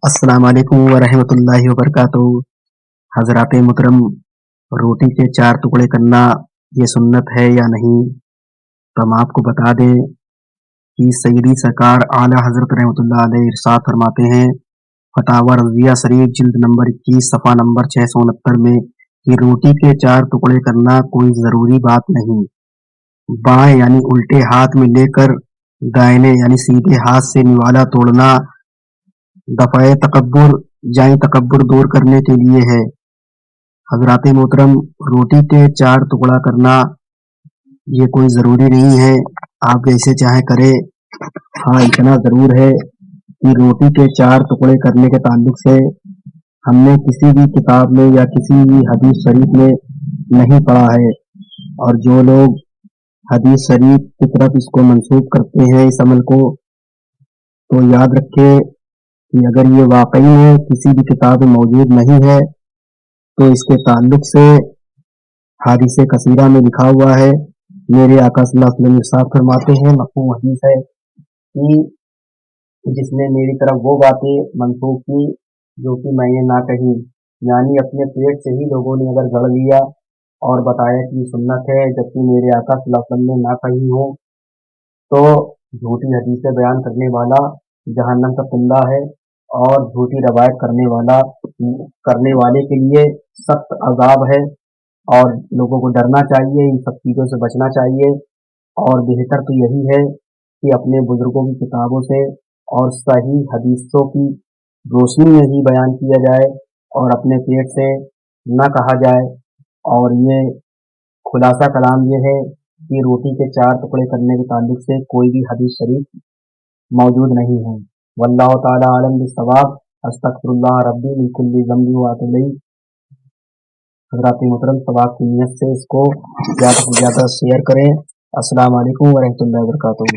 السلام علیکم ورحمۃ اللہ وبرکاتہ۔ حضرات محترم، روٹی کے چار ٹکڑے کرنا یہ سنت ہے یا نہیں؟ تو ہم آپ کو بتا دیں کہ سیدی سرکار اعلیٰ حضرت رحمۃ اللہ علیہ ارشاد فرماتے ہیں فتاوی رضویہ شریف جلد نمبر 21 صفحہ نمبر 669 میں کہ روٹی کے چار ٹکڑے کرنا کوئی ضروری بات نہیں۔ بائیں یعنی الٹے ہاتھ میں لے کر دائنے یعنی سیدھے ہاتھ سے نوالا توڑنا دفع تکبر یعنی تکبر دور کرنے کے لیے ہے۔ حضرات محترم، روٹی کے چار ٹکڑا کرنا یہ کوئی ضروری نہیں ہے، آپ جیسے چاہیں کرے۔ ہاں اتنا ضرور ہے کہ روٹی کے چار ٹکڑے کرنے کے تعلق سے ہم نے کسی بھی کتاب میں یا کسی بھی حدیث شریف میں نہیں پڑھا ہے، اور جو لوگ حدیث شریف کی طرف اس کو منسوخ کرتے ہیں اس عمل کو، تو یاد رکھے کہ اگر یہ واقعی میں کسی بھی کتاب میں موجود نہیں ہے تو اس کے تعلق سے حدیث کثیرہ میں لکھا ہوا ہے۔ میرے آقا صلی اللہ علیہ وسلم ارشاد فرماتے ہیں، مفہوم حدیث ہے کہ جس نے میری طرف وہ باتیں منسوخ کی جو کہ میں نے نہ کہی، یعنی اپنے پیٹ سے ہی لوگوں نے اگر گڑ لیا اور بتایا کہ یہ سنت ہے جبکہ میرے آقا صلی اللہ علیہ وسلم نے نہ کہی ہو، تو جھوٹی حدیثیں بیان کرنے والا جہنم کا کندا ہے، اور جھوٹی روایت کرنے والے کے لیے سخت عذاب ہے۔ اور لوگوں کو ڈرنا چاہیے، ان سب چیزوں سے بچنا چاہیے، اور بہتر تو یہی ہے کہ اپنے بزرگوں کی کتابوں سے اور صحیح حدیثوں کی روشنی میں ہی بیان کیا جائے اور اپنے پیٹ سے نہ کہا جائے۔ اور یہ خلاصہ کلام یہ ہے کہ روٹی کے چار ٹکڑے کرنے کے تعلق سے کوئی بھی حدیث شریف موجود نہیں ہے۔ واللہ تعالی عالم بالصواب۔ استغفر اللہ ربی من کل ذنب واتوب الیہ۔ حضرات محترم، ثواب کی نیت سے اس کو زیادہ سے زیادہ شیئر کریں۔ السلام علیکم ورحمۃ اللہ وبرکاتہ۔